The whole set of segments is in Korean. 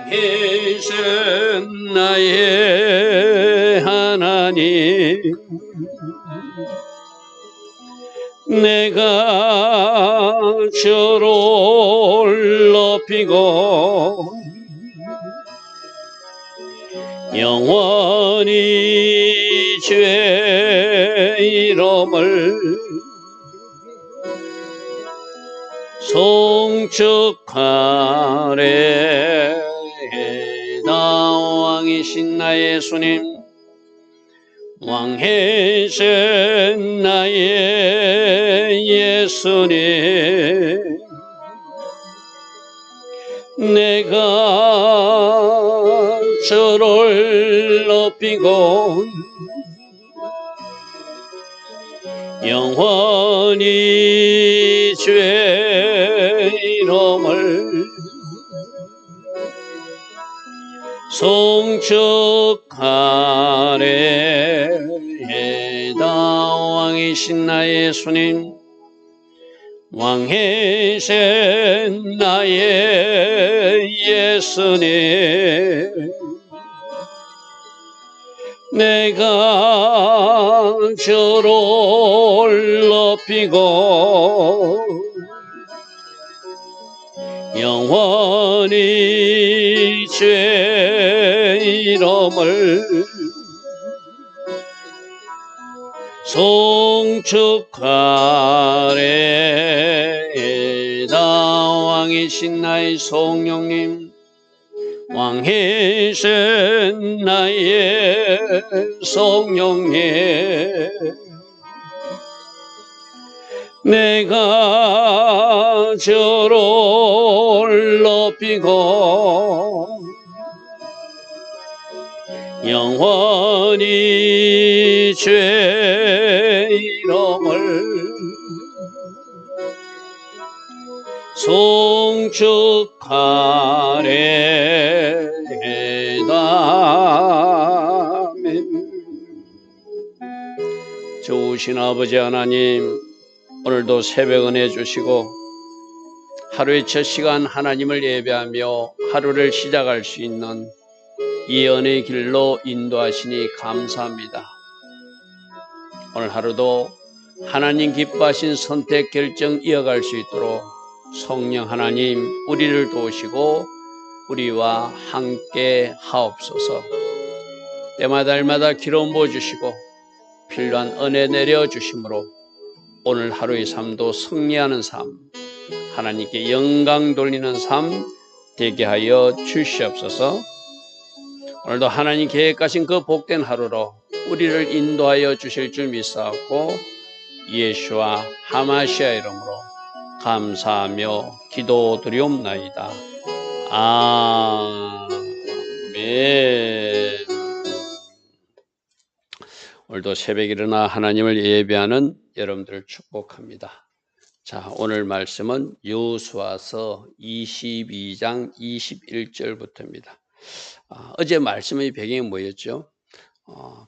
왕이신 나의 하나님, 내가 주를 높이고 영원히 주의 이름을 송축하래. 나 왕이신 나의 예수님, 왕이신 나의 예수님, 내가 주를 높이고 영원히 주의 이름을 송축하래. 나 왕이신 나의 예수님, 왕이신 나의 예수님, 내가 주를 높이고 영원히 주의 이름을 송축하래. 나 왕이신 나의 성령님, 왕이신 나의 성령님, 내가 주를 높이고 영원히 주의 이름을 송축하래. 아멘. 좋으신 아버지 하나님, 오늘도 새벽 은혜 주시고 하루의 첫 시간 하나님을 예배하며 하루를 시작할 수 있는 이 은혜의 길로 인도하시니 감사합니다. 오늘 하루도 하나님 기뻐하신 선택 결정 이어갈 수 있도록 성령 하나님 우리를 도우시고 우리와 함께 하옵소서. 때마다 날마다 기름 부어주시고 필요한 은혜 내려주심으로 오늘 하루의 삶도 승리하는 삶, 하나님께 영광 돌리는 삶 되게 하여 주시옵소서. 오늘도 하나님 계획하신 그 복된 하루로 우리를 인도하여 주실 줄 믿사옵고 예수와 하마시아 이름으로 감사하며 기도드리옵나이다. 아멘. 오늘도 새벽에 일어나 하나님을 예배하는 여러분들을 축복합니다. 자, 오늘 말씀은 여호수아서 22장 21절부터입니다. 어제 말씀의 배경이 뭐였죠?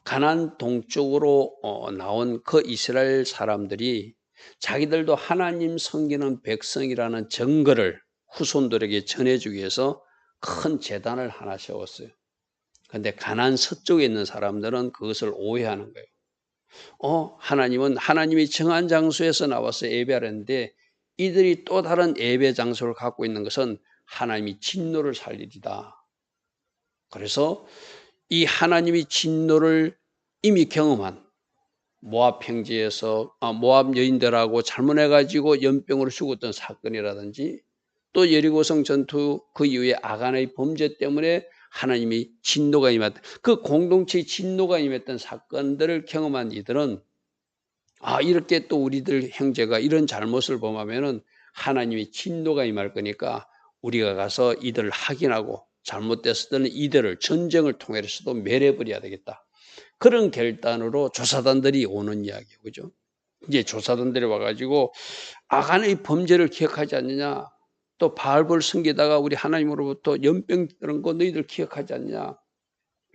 가나안 동쪽으로 나온 그 이스라엘 사람들이 자기들도 하나님 섬기는 백성이라는 증거를 후손들에게 전해주기 위해서 큰 제단을 하나 세웠어요. 그런데 가나안 서쪽에 있는 사람들은 그것을 오해하는 거예요. 하나님은 하나님이 정한 장소에서 나와서 예배하는데 이들이 또 다른 예배 장소를 갖고 있는 것은 하나님이 진노를 살리리다. 그래서 이 하나님이 진노를 이미 경험한 모압 평지에서 모압 여인들하고 잘못해가지고 연병으로 죽었던 사건이라든지 또 여리고성 전투 그 이후에 아간의 범죄 때문에 하나님이 진노가 임했던 그 공동체의 진노가 임했던 사건들을 경험한 이들은 이렇게 또 우리들 형제가 이런 잘못을 범하면은 하나님이 진노가 임할 거니까 우리가 가서 이들을 확인하고 잘못됐을 때는 이들을 전쟁을 통해서도 멸해버려야 되겠다. 그런 결단으로 조사단들이 오는 이야기예요. 그죠? 이제 조사단들이 와가지고 아간의 범죄를 기억하지 않느냐? 또 바알볼 섬기다가 우리 하나님으로부터 연병 그런 거 너희들 기억하지 않냐?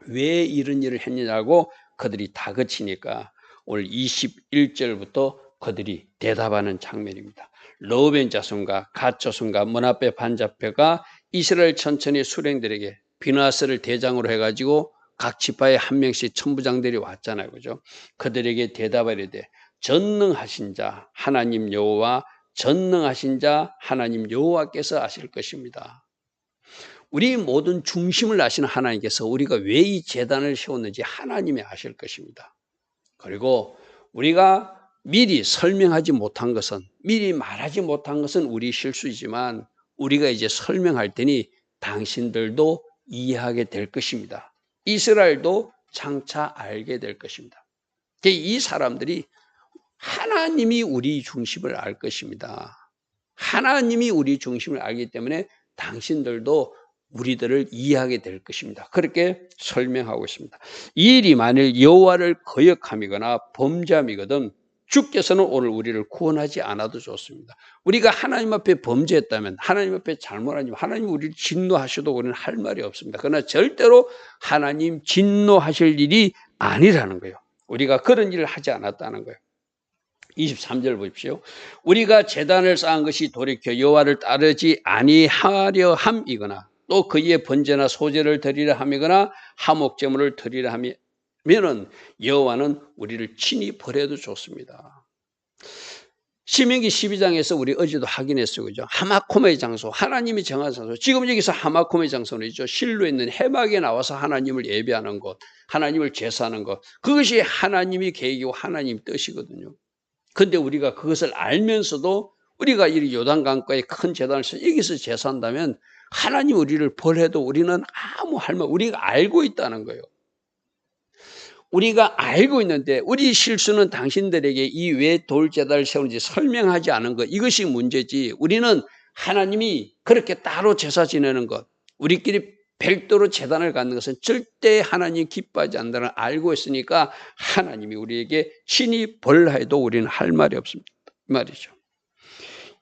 왜 이런 일을 했느냐고 그들이 다그치니까 오늘 21절부터 그들이 대답하는 장면입니다. 르우벤 자손과 갓 자손과 문 앞에 반잡혀가 이스라엘 천천히 수령들에게 비느하스를 대장으로 해가지고 각 지파에 한 명씩 천부장들이 왔잖아요. 그죠? 그들에게 대답하리되 전능하신 자 하나님 여호와 전능하신 자 하나님 여호와께서 아실 것입니다. 우리 모든 중심을 아시는 하나님께서 우리가 왜 이 제단을 세웠는지 하나님이 아실 것입니다. 그리고 우리가 미리 설명하지 못한 것은, 미리 말하지 못한 것은 우리 실수이지만 우리가 이제 설명할 테니 당신들도 이해하게 될 것입니다. 이스라엘도 장차 알게 될 것입니다. 이 사람들이 하나님이 우리 중심을 알 것입니다. 하나님이 우리 중심을 알기 때문에 당신들도 우리들을 이해하게 될 것입니다. 그렇게 설명하고 있습니다. 이 일이 만일 여호와를 거역함이거나 범죄함이거든 주께서는 오늘 우리를 구원하지 않아도 좋습니다. 우리가 하나님 앞에 범죄했다면, 하나님 앞에 잘못하면 하나님 우리를 진노하셔도 우리는 할 말이 없습니다. 그러나 절대로 하나님 진노하실 일이 아니라는 거예요. 우리가 그런 일을 하지 않았다는 거예요. 23절 보십시오. 우리가 제단을 쌓은 것이 돌이켜 여호와를 따르지 아니하려 함이거나 또 그의 번제나 소제를 드리려 함이거나 화목제물을 드리려 하면은 여호와는 우리를 친히 버려도 좋습니다. 신명기 12장에서 우리 어제도 확인했어요. 그죠? 하마콤의 장소, 하나님이 정한 장소. 지금 여기서 하마콤의 장소는 있죠. 실로 있는 해막에 나와서 하나님을 예배하는 곳, 하나님을 제사하는 것. 그것이 하나님이 계획이고 하나님 뜻이거든요. 근데 우리가 그것을 알면서도 우리가 이 요단강가에 큰 제단을 써서 여기서 제사한다면 하나님 우리를 벌해도 우리는 아무 할 말, 우리가 알고 있다는 거예요. 우리가 알고 있는데 우리 실수는 당신들에게 이 왜 돌제단을 세우는지 설명하지 않은 것, 이것이 문제지. 우리는 하나님이 그렇게 따로 제사 지내는 것, 우리끼리 별도로 제단을 갖는 것은 절대 하나님 기뻐하지 않는다는 걸 알고 있으니까 하나님이 우리에게 친히 벌하여도 우리는 할 말이 없습니다. 이 말이죠.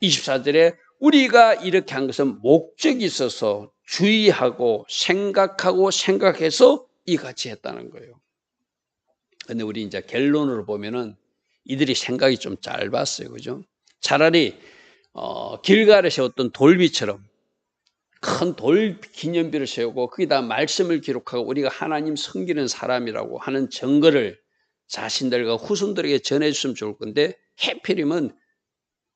24절에 우리가 이렇게 한 것은 목적이 있어서 주의하고 생각해서 이같이 했다는 거예요. 근데 우리 이제 결론으로 보면은 이들이 생각이 좀 짧았어요. 그죠? 차라리 길갈에 세웠던 돌비처럼 큰 돌 기념비를 세우고 거기다 말씀을 기록하고 우리가 하나님 섬기는 사람이라고 하는 증거를 자신들과 후손들에게 전해줬으면 좋을 건데 해필이면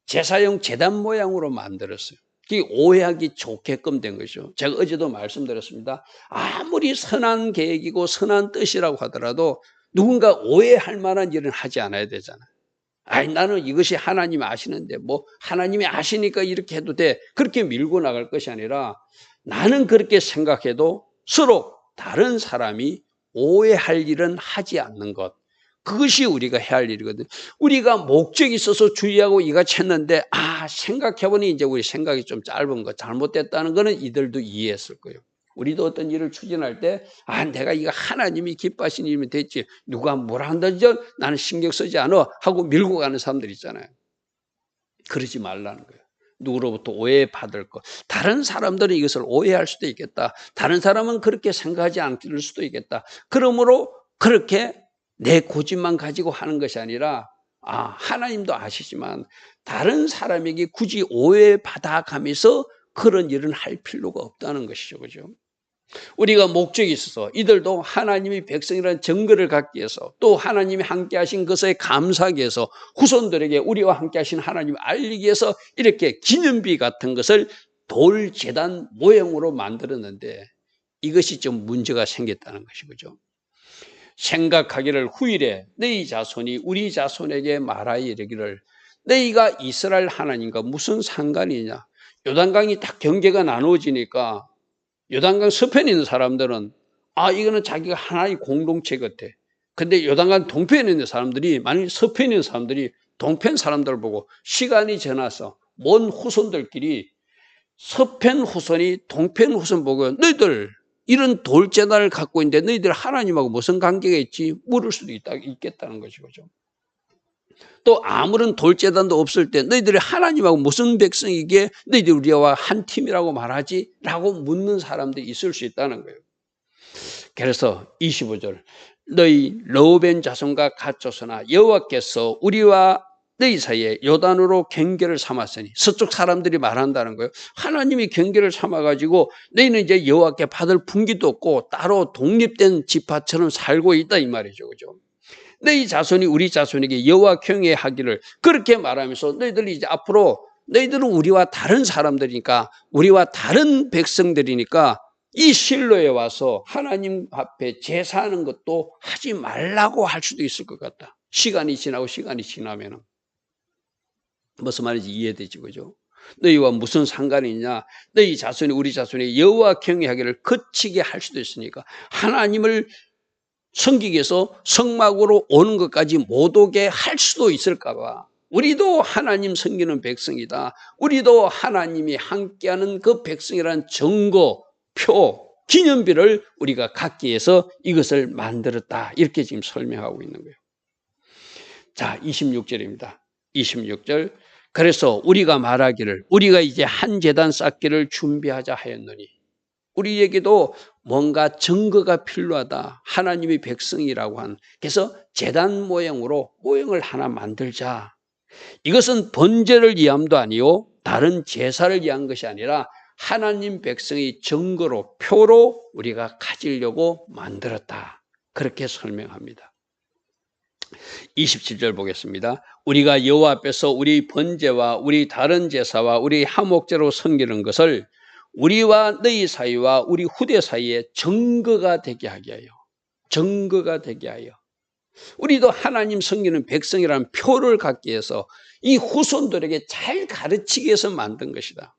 제사용 제단 모양으로 만들었어요. 그게 오해하기 좋게끔 된 거죠. 제가 어제도 말씀드렸습니다. 아무리 선한 계획이고 선한 뜻이라고 하더라도 누군가 오해할 만한 일은 하지 않아야 되잖아요. 아니 나는 이것이 하나님이 아시는데 뭐 하나님이 아시니까 이렇게 해도 돼. 그렇게 밀고 나갈 것이 아니라 나는 그렇게 생각해도 서로 다른 사람이 오해할 일은 하지 않는 것. 그것이 우리가 해야 할 일이거든요. 우리가 목적이 있어서 주의하고 이같이 했는데 생각해보니 이제 우리 생각이 좀 짧은 거 잘못됐다는 거는 이들도 이해했을 거예요. 우리도 어떤 일을 추진할 때 내가 이거 하나님이 기뻐하신 일이면 됐지 누가 뭐라 한다지 나는 신경 쓰지 않아 하고 밀고 가는 사람들 있잖아요. 그러지 말라는 거예요. 누구로부터 오해받을 것. 다른 사람들은 이것을 오해할 수도 있겠다. 다른 사람은 그렇게 생각하지 않을 수도 있겠다. 그러므로 그렇게 내 고집만 가지고 하는 것이 아니라 하나님도 아시지만 다른 사람에게 굳이 오해받아가면서 그런 일은 할 필요가 없다는 것이죠. 그죠? 우리가 목적이 있어서 이들도 하나님이 백성이라는 증거를 갖기 위해서 또 하나님이 함께 하신 것에 감사하기 위해서 후손들에게 우리와 함께 하신 하나님을 알리기 위해서 이렇게 기념비 같은 것을 돌제단 모형으로 만들었는데 이것이 좀 문제가 생겼다는 것이죠. 생각하기를 후일에 너희 자손이 우리 자손에게 말하여 이르기를 너희가 이스라엘 하나님과 무슨 상관이냐. 요단강이 딱 경계가 나누어지니까 요단강 서편에 있는 사람들은 이거는 자기가 하나의 공동체 같아. 근데 요단강 동편에 있는 사람들이 만약에 서편에 있는 사람들이 동편 사람들을 보고 시간이 지나서 먼 후손들끼리 서편 후손이 동편 후손 보고 너희들 이런 돌제단을 갖고 있는데 너희들 하나님하고 무슨 관계가 있지? 물을 수도 있겠다는 것이죠. 또 아무런 돌제단도 없을 때 너희들이 하나님하고 무슨 백성이기에 너희들이 우리와 한 팀이라고 말하지? 라고 묻는 사람들이 있을 수 있다는 거예요. 그래서 25절 너희 르우벤 자손과 갓 자손아 여호와께서 우리와 너희 사이에 요단으로 경계를 삼았으니, 서쪽 사람들이 말한다는 거예요. 하나님이 경계를 삼아가지고 너희는 이제 여호와께 받을 분기도 없고 따로 독립된 지파처럼 살고 있다 이 말이죠, 그죠? 너희 자손이 우리 자손에게 여호와 경외하기를 그렇게 말하면서 너희들이 이제 앞으로 너희들은 우리와 다른 사람들이니까, 우리와 다른 백성들이니까 이 실로에 와서 하나님 앞에 제사하는 것도 하지 말라고 할 수도 있을 것 같다. 시간이 지나면은. 무슨 말인지 이해되지, 그죠? 너희와 무슨 상관이 있냐? 너희 자손이 우리 자손이 여호와 경외하기를 그치게 할 수도 있으니까, 하나님을 섬기기 위해서 성막으로 오는 것까지 못 오게 할 수도 있을까 봐. 우리도 하나님 섬기는 백성이다. 우리도 하나님이 함께하는 그 백성이라는 증거, 표, 기념비를 우리가 갖기 위해서 이것을 만들었다. 이렇게 지금 설명하고 있는 거예요. 자, 26절입니다. 26절. 그래서 우리가 말하기를 우리가 이제 한 제단 쌓기를 준비하자 하였노니, 우리에게도 뭔가 증거가 필요하다. 하나님의 백성이라고 한. 그래서 제단 모형을 하나 만들자. 이것은 번제를 위함도 아니요 다른 제사를 위한 것이 아니라 하나님 백성의 증거로, 표로 우리가 가지려고 만들었다. 그렇게 설명합니다. 27절 보겠습니다. 우리가 여호와 앞에서 우리 번제와 우리 다른 제사와 우리 화목제로 섬기는 것을 우리와 너희 사이와 우리 후대 사이에 증거가 되게 하게 하여. 증거가 되게 하여. 우리도 하나님 섬기는 백성이라는 표를 갖기 위해서 이 후손들에게 잘 가르치기 위해서 만든 것이다.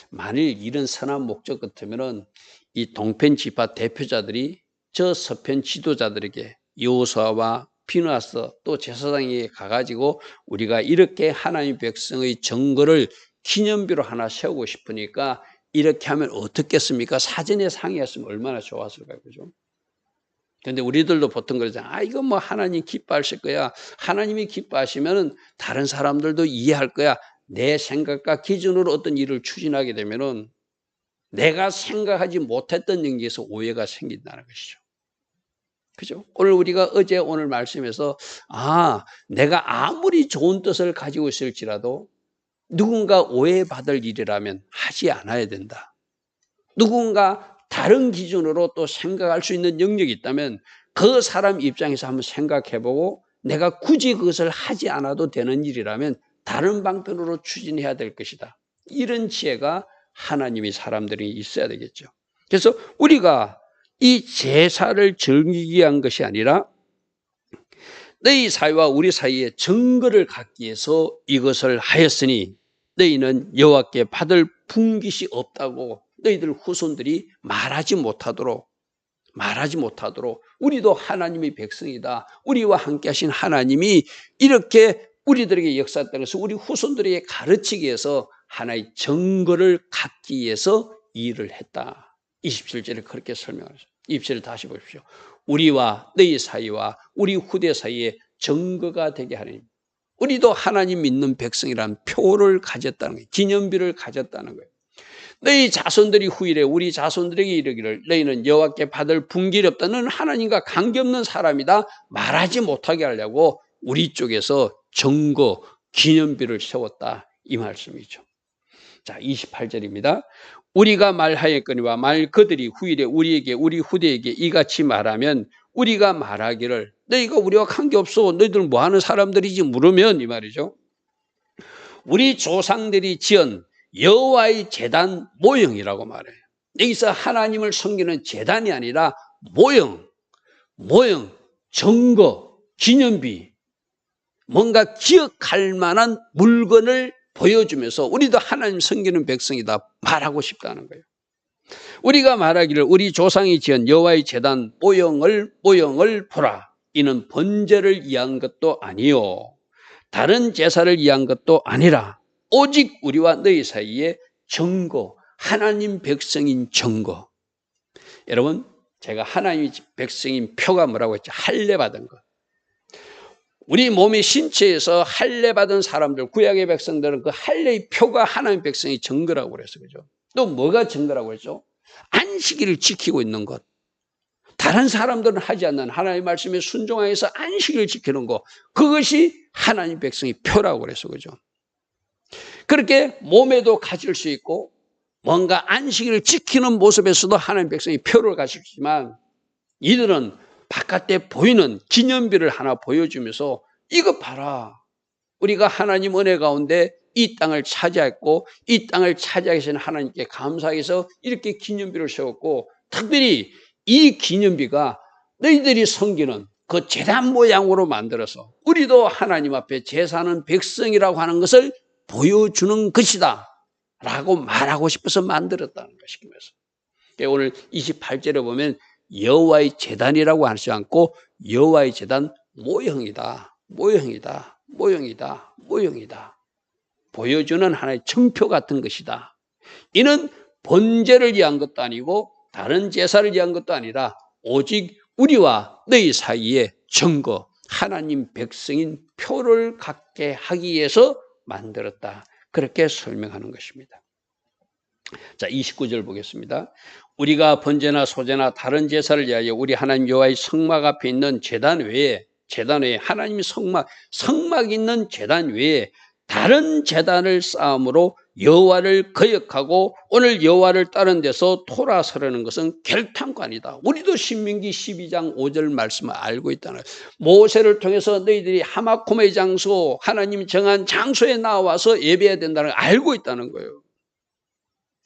만일 이런 선한 목적 같으면은 이 동편 지파 대표자들이 저 서편 지도자들에게, 여호수아와 비느하스 또 제사장에게 가가지고 우리가 이렇게 하나님 백성의 증거를 기념비로 하나 세우고 싶으니까 이렇게 하면 어떻겠습니까? 사전에 상의했으면 얼마나 좋았을까요? 그죠? 근데 우리들도 보통 그러잖아요. 이거 뭐 하나님 기뻐하실 거야. 하나님이 기뻐하시면은 다른 사람들도 이해할 거야. 내 생각과 기준으로 어떤 일을 추진하게 되면은 내가 생각하지 못했던 영역에서 오해가 생긴다는 것이죠. 그죠? 오늘 우리가 오늘 말씀에서 내가 아무리 좋은 뜻을 가지고 있을지라도 누군가 오해받을 일이라면 하지 않아야 된다. 누군가 다른 기준으로 또 생각할 수 있는 영역이 있다면 그 사람 입장에서 한번 생각해보고 내가 굳이 그것을 하지 않아도 되는 일이라면 다른 방편으로 추진해야 될 것이다. 이런 지혜가 하나님이 사람들이 있어야 되겠죠. 그래서 우리가 이 제사를 즐기기 위한 것이 아니라 너희 사이와 우리 사이에 증거를 갖기 위해서 이것을 하였으니 너희는 여호와께 받을 분깃이 없다고 너희들 후손들이 말하지 못하도록 우리도 하나님의 백성이다. 우리와 함께 하신 하나님이 이렇게 우리들에게 역사했다고 해서 우리 후손들에게 가르치기 위해서 하나의 증거를 갖기 위해서 일을 했다. 27절에 그렇게 설명하죠. 27절 다시 보십시오. 우리와 너희 사이와 우리 후대 사이에 증거가 되게 하나님. 우리도 하나님 믿는 백성이라는 표를 가졌다는 거예요. 기념비를 가졌다는 거예요. 너희 자손들이 후일에 우리 자손들에게 이르기를 너희는 여호와께 받을 분깃이 없다. 너는 하나님과 관계없는 사람이다. 말하지 못하게 하려고 우리 쪽에서 증거, 기념비를 세웠다. 이 말씀이죠. 자, 28절입니다. 우리가 말하였거니와 그들이 후일에 우리에게 우리 후대에게 이같이 말하면 우리가 말하기를 너희가 우리와 관계없어. 너희들 뭐하는 사람들이지 물으면 이 말이죠. 우리 조상들이 지은 여호와의 제단 모형이라고 말해요. 여기서 하나님을 섬기는 제단이 아니라 모형, 증거, 기념비, 뭔가 기억할 만한 물건을 보여주면서 우리도 하나님 섬기는 백성이다 말하고 싶다는 거예요. 우리가 말하기를 우리 조상이 지은 여호와의 제단 모형을 보라. 이는 번제를 위한 것도 아니요 다른 제사를 위한 것도 아니라 오직 우리와 너희 사이에 증거, 하나님 백성인 증거. 여러분, 제가 하나님 백성인 표가 뭐라고 했죠? 할례 받은 것. 우리 몸의 신체에서 할례 받은 사람들, 구약의 백성들은 그 할례의 표가 하나님 백성의 증거라고 그랬어요. 그죠? 또 뭐가 증거라고 했죠? 안식일을 지키고 있는 것. 다른 사람들은 하지 않는 하나님의 말씀에 순종하여서 안식을 지키는 것, 그것이 하나님 백성의 표라고 그래서 그죠. 그렇게 몸에도 가질 수 있고 뭔가 안식일을 지키는 모습에서도 하나님 백성이 표를 가질 수 있지만, 이들은 바깥에 보이는 기념비를 하나 보여주면서 이거 봐라, 우리가 하나님 은혜 가운데 이 땅을 차지했고 이 땅을 차지하게 하신 하나님께 감사하기 위해서 이렇게 기념비를 세웠고, 특별히 이 기념비가 너희들이 섬기는 그 제단 모양으로 만들어서 우리도 하나님 앞에 제사하는 백성이라고 하는 것을 보여주는 것이다 라고 말하고 싶어서 만들었다는 것이면서, 오늘 28절에 보면 여호와의 제단이라고 하지 않고 여호와의 제단 모형이다, 모형이다, 모형이다, 모형이다, 보여주는 하나의 증표 같은 것이다. 이는 번제를 위한 것도 아니고 다른 제사를 위한 것도 아니라 오직 우리와 너희 사이에 증거, 하나님 백성인 표를 갖게 하기 위해서 만들었다, 그렇게 설명하는 것입니다. 자, 29절 보겠습니다. 우리가 번제나 소제나 다른 제사를 위하여 우리 하나님 여호와의 성막 앞에 있는 제단 외에 하나님의 성막 있는 제단 외에 다른 제단을 쌓음으로 여호와를 거역하고 오늘 여호와를 다른 데서 토라서려는 것은 결탄코 아니다. 우리도 신명기 12장 5절 말씀을 알고 있다는 거예요. 모세를 통해서 너희들이 하마콤의 장소, 하나님 정한 장소에 나와서 예배해야 된다는 걸 알고 있다는 거예요.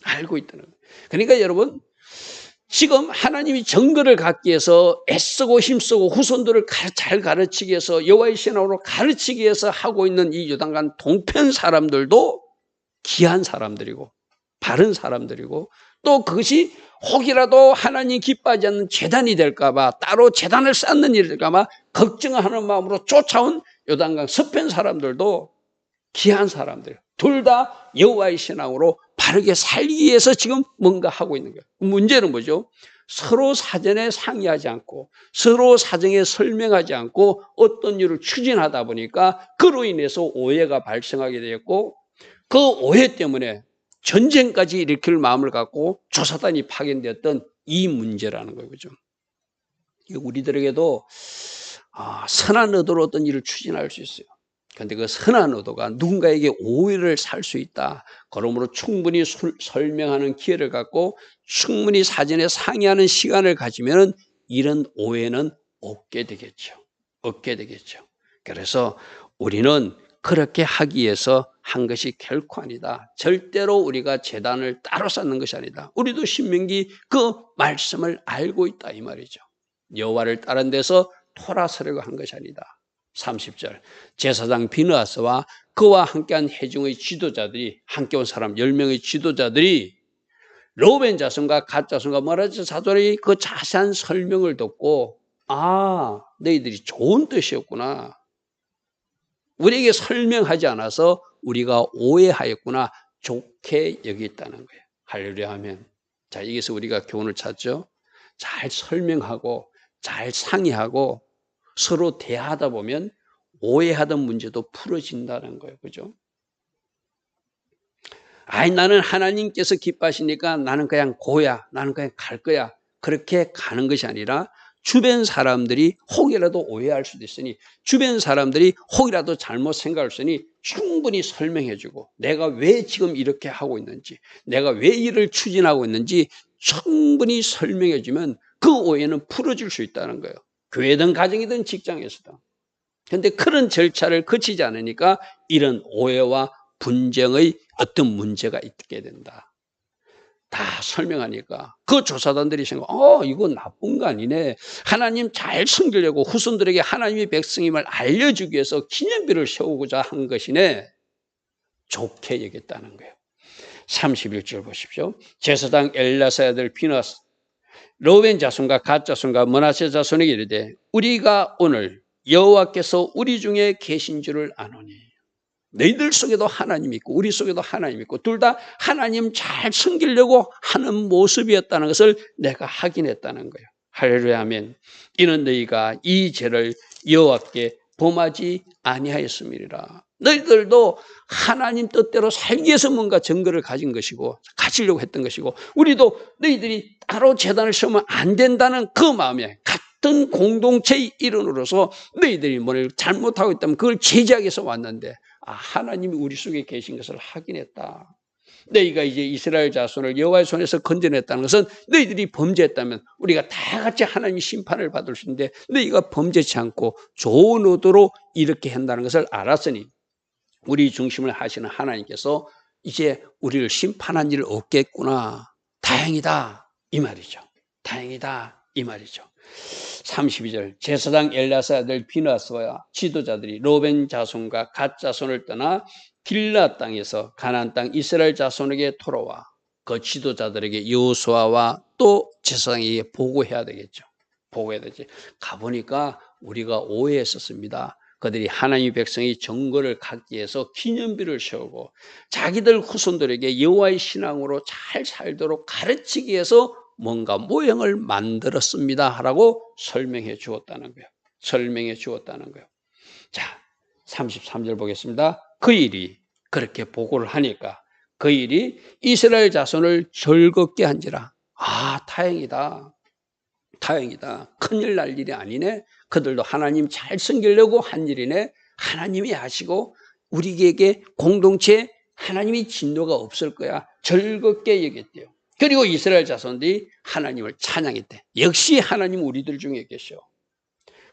알고 있다는 거예요. 그러니까 여러분, 지금 하나님이 정거를 갖기 위해서 애쓰고 힘쓰고 후손들을 잘 가르치기 위해서 여호와의 신앙으로 가르치기 위해서 하고 있는 이 요단강 동편 사람들도 귀한 사람들이고 바른 사람들이고, 또 그것이 혹이라도 하나님 기뻐하지 않는 제단이 될까 봐, 따로 제단을 쌓는 일이 될까 봐 걱정하는 마음으로 쫓아온 요단강 서편 사람들도 귀한 사람들, 둘 다 여호와의 신앙으로 바르게 살기 위해서 지금 뭔가 하고 있는 거예요. 문제는 뭐죠? 서로 사전에 상의하지 않고 서로 사정에 설명하지 않고 어떤 일을 추진하다 보니까 그로 인해서 오해가 발생하게 되었고, 그 오해 때문에 전쟁까지 일으킬 마음을 갖고 조사단이 파견되었던 이 문제라는 거예요. 그죠? 우리들에게도 선한 의도로 어떤 일을 추진할 수 있어요. 그런데 그 선한 의도가 누군가에게 오해를 살 수 있다. 그러므로 충분히 설명하는 기회를 갖고 충분히 사전에 상의하는 시간을 가지면 이런 오해는 없게 되겠죠. 없게 되겠죠. 그래서 우리는 그렇게 하기 위해서 한 것이 결코 아니다. 절대로 우리가 제단을 따로 쌓는 것이 아니다. 우리도 신명기 그 말씀을 알고 있다 이 말이죠. 여호와를 다른 데서 토라서려고 한 것이 아니다. 30절, 제사장 비느하스와 그와 함께한 회중의 지도자들이, 함께 온 사람 10명의 지도자들이 르우벤 자손과 갓 자손과 므라리 자손의 그 자세한 설명을 듣고, 너희들이 좋은 뜻이었구나, 우리에게 설명하지 않아서 우리가 오해하였구나, 좋게 여겼다는 거예요. 할렐루야 하면, 자, 여기서 우리가 교훈을 찾죠. 잘 설명하고 잘 상의하고 서로 대화하다 보면 오해하던 문제도 풀어진다는 거예요. 그죠? 나는 하나님께서 기뻐하시니까 나는 그냥 고야, 나는 그냥 갈 거야, 그렇게 가는 것이 아니라 주변 사람들이 혹이라도 오해할 수도 있으니, 주변 사람들이 혹이라도 잘못 생각할 수 있으니 충분히 설명해주고, 내가 왜 지금 이렇게 하고 있는지, 내가 왜 일을 추진하고 있는지 충분히 설명해주면 그 오해는 풀어질 수 있다는 거예요. 교회든 가정이든 직장에서든. 그런데 그런 절차를 거치지 않으니까 이런 오해와 분쟁의 어떤 문제가 있게 된다. 다 설명하니까 그 조사단들이 생각, 이거 나쁜 거 아니네. 하나님 잘 섬기려고 후손들에게 하나님의 백성임을 알려주기 위해서 기념비를 세우고자 한 것이네. 좋게 여겼다는 거예요. 31절 보십시오. 제사장 엘리야사의 아들 비느하스 르우벤 자손과 갓 자손과 므낫세 자손에게 이르되, 우리가 오늘 여호와께서 우리 중에 계신 줄을 아노니, 너희들 속에도 하나님이 있고 우리 속에도 하나님이 있고 둘 다 하나님 잘 섬기려고 하는 모습이었다는 것을 내가 확인했다는 거예요. 할렐루야 하면, 이는 너희가 이 죄를 여호와께 범하지 아니하였음이니라. 너희들도 하나님 뜻대로 살기 위해서 뭔가 증거를 가진 것이고 가지려고 했던 것이고 우리도 너희들이 따로 재단을 세우면 안 된다는 그 마음에 같은 공동체의 일원으로서 너희들이 뭘 잘못하고 있다면 그걸 제지하기 위해서 왔는데 하나님이 우리 속에 계신 것을 확인했다. 너희가 이제 이스라엘 자손을 여호와의 손에서 건져냈다는 것은 너희들이 범죄했다면 우리가 다 같이 하나님의 심판을 받을 수 있는데 너희가 범죄치 않고 좋은 의도로 이렇게 한다는 것을 알았으니 우리 중심을 하시는 하나님께서 이제 우리를 심판한 일 없겠구나. 다행이다. 이 말이죠. 다행이다. 이 말이죠. 32절 제사장 엘야사 아들 비나스와 지도자들이 로벤 자손과 갓 자손을 떠나 길라 땅에서 가나안 땅 이스라엘 자손에게 돌아와 그 지도자들에게 여호수아와 또 제사장에게 보고해야 되겠죠. 보고해야 되지. 가보니까 우리가 오해했었습니다. 그들이 하나님의 백성이 정거를 갖기 위해서 기념비를 세우고 자기들 후손들에게 여호와의 신앙으로 잘 살도록 가르치기 위해서 뭔가 모형을 만들었습니다 라고 설명해 주었다는 거예요. 설명해 주었다는 거예요. 자, 33절 보겠습니다. 그 일이 그렇게 보고를 하니까 그 일이 이스라엘 자손을 즐겁게 한지라. 다행이다. 다행이다. 큰일 날 일이 아니네. 그들도 하나님 잘 섬기려고 한 일이네. 하나님이 하시고 우리에게 공동체에 하나님이 진노가 없을 거야. 즐겁게 여겼대요. 그리고 이스라엘 자손들이 하나님을 찬양했대. 역시 하나님 우리들 중에 계셔.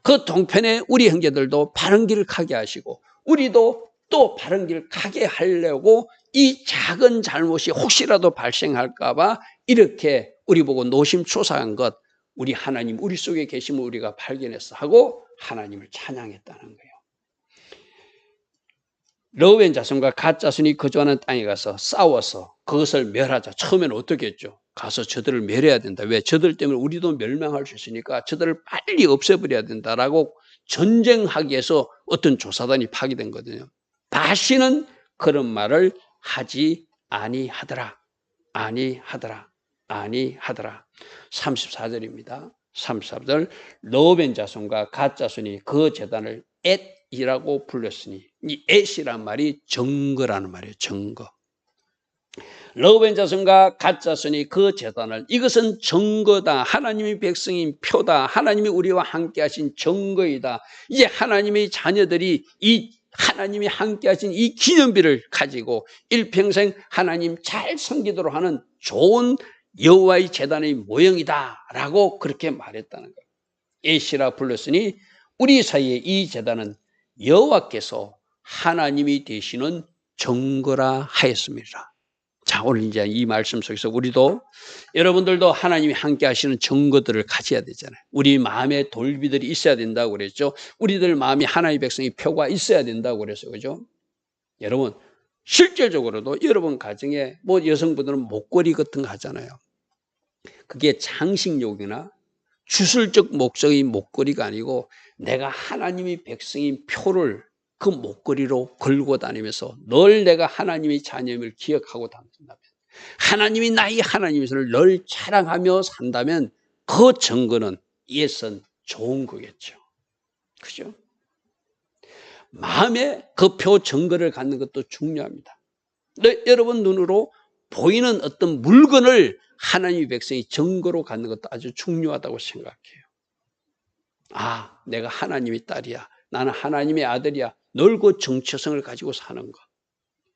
그 동편에 우리 형제들도 바른 길을 가게 하시고 우리도 또 바른 길을 가게 하려고 이 작은 잘못이 혹시라도 발생할까 봐 이렇게 우리 보고 노심초사한 것 우리 하나님 우리 속에 계심을 우리가 발견했어 하고 하나님을 찬양했다는 거예요. 러벤 자손과 갓 자손이 거주하는 땅에 가서 싸워서 그것을 멸하자. 처음에는 어떻게 했죠? 가서 저들을 멸해야 된다. 왜? 저들 때문에 우리도 멸망할 수 있으니까 저들을 빨리 없애버려야 된다라고 전쟁하기 위해서 어떤 조사단이 파기된 거거든요. 다시는 그런 말을 하지 아니하더라. 아니하더라. 아니하더라. 34절입니다. 34절 러벤 자손과 갓 자손이 그 제단을 엣이라고 불렀으니 이 엣이란 말이 증거라는 말이에요. 증거. 러벤 자손과 갓 자손이 그 제단을 이것은 증거다. 하나님의 백성인 표다. 하나님이 우리와 함께 하신 증거이다. 이제 하나님의 자녀들이 이 하나님이 함께 하신 이 기념비를 가지고 일평생 하나님 잘 섬기도록 하는 좋은 여호와의 제단의 모형이다라고 그렇게 말했다는 거예요. 엣이라 불렀으니 우리 사이에 이 제단은 여호와께서 하나님이 되시는 증거라 하였습니다. 자, 오늘 이제 이 말씀 속에서 우리도 여러분들도 하나님이 함께 하시는 증거들을 가져야 되잖아요. 우리 마음에 돌비들이 있어야 된다고 그랬죠. 우리들 마음이 하나님의 백성의 표가 있어야 된다고 그랬어요. 그죠? 여러분, 실질적으로도 여러분 가정에 뭐 여성분들은 목걸이 같은 거 하잖아요. 그게 장식용이나 주술적 목적의 목걸이가 아니고 내가 하나님의 백성인 표를 그 목걸이로 걸고 다니면서 늘 내가 하나님의 자녀임을 기억하고 다닌다면 하나님이 나의 하나님이심을 늘 자랑하며 산다면 그 증거는 예선 좋은 거겠죠. 그죠? 마음에 그 표 증거를 갖는 것도 중요합니다. 여러분 눈으로 보이는 어떤 물건을 하나님의 백성이 증거로 갖는 것도 아주 중요하다고 생각해요. 내가 하나님의 딸이야. 나는 하나님의 아들이야. 늘 그 정체성을 가지고 사는 것.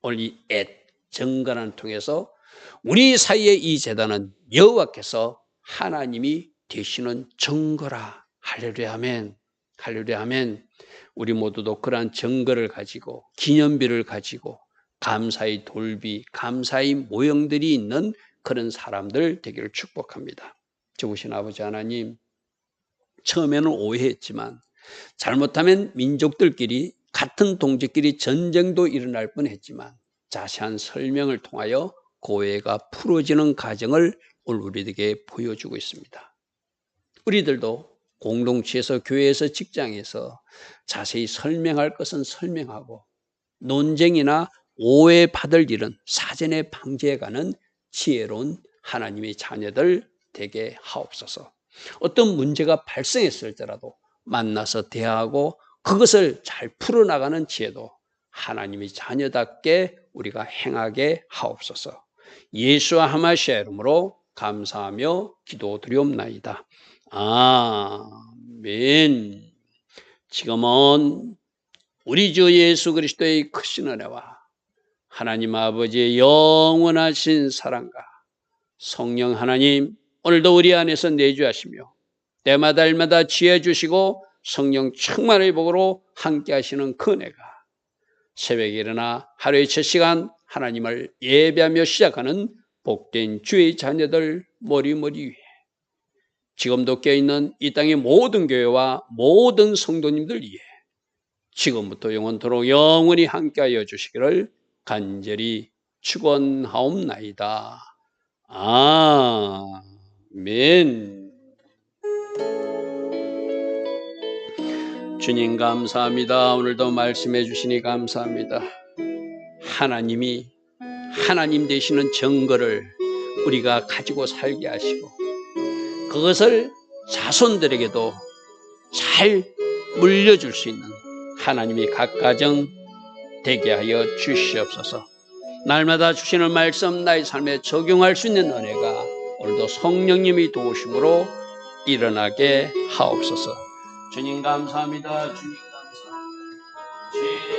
오늘 이 증거를 통해서 우리 사이의 이 제단은 여호와께서 하나님이 되시는 증거라. 할렐루야 아멘. 할렐루야 아멘. 우리 모두도 그러한 증거를 가지고 기념비를 가지고 감사의 돌비, 감사의 모형들이 있는 그런 사람들 되기를 축복합니다. 좋으신 아버지 하나님, 처음에는 오해했지만 잘못하면 민족들끼리 같은 동족끼리 전쟁도 일어날 뻔했지만 자세한 설명을 통하여 고해가 풀어지는 과정을 오늘 우리에게 보여주고 있습니다. 우리들도 공동체에서 교회에서 직장에서 자세히 설명할 것은 설명하고 논쟁이나 오해받을 일은 사전에 방지해가는 지혜로운 하나님의 자녀들 되게 하옵소서. 어떤 문제가 발생했을 때라도 만나서 대화하고 그것을 잘 풀어나가는 지혜도 하나님의 자녀답게 우리가 행하게 하옵소서. 예수와 하마시아 이름으로 감사하며 기도드리옵나이다. 아멘. 지금은 우리 주 예수 그리스도의 크신 은혜와 하나님 아버지의 영원하신 사랑과 성령 하나님 오늘도 우리 안에서 내주하시며 때마다 일마다 지혜 주시고 성령 충만의 복으로 함께 하시는 그 은혜가 새벽에 일어나 하루의 첫 시간 하나님을 예배하며 시작하는 복된 주의 자녀들 머리머리 위에 지금도 깨어있는 이 땅의 모든 교회와 모든 성도님들 위에 지금부터 영원토록 영원히 함께하여 주시기를 간절히 축원하옵나이다. 아멘. 주님 감사합니다. 오늘도 말씀해 주시니 감사합니다. 하나님이 하나님 되시는 증거를 우리가 가지고 살게 하시고 그것을 자손들에게도 잘 물려줄 수 있는 하나님이 각 가정 되게 하여 주시옵소서. 날마다 주시는 말씀 나의 삶에 적용할 수 있는 은혜가 오늘도 성령님이 도우심으로 일어나게 하옵소서. 주님 감사합니다. 주님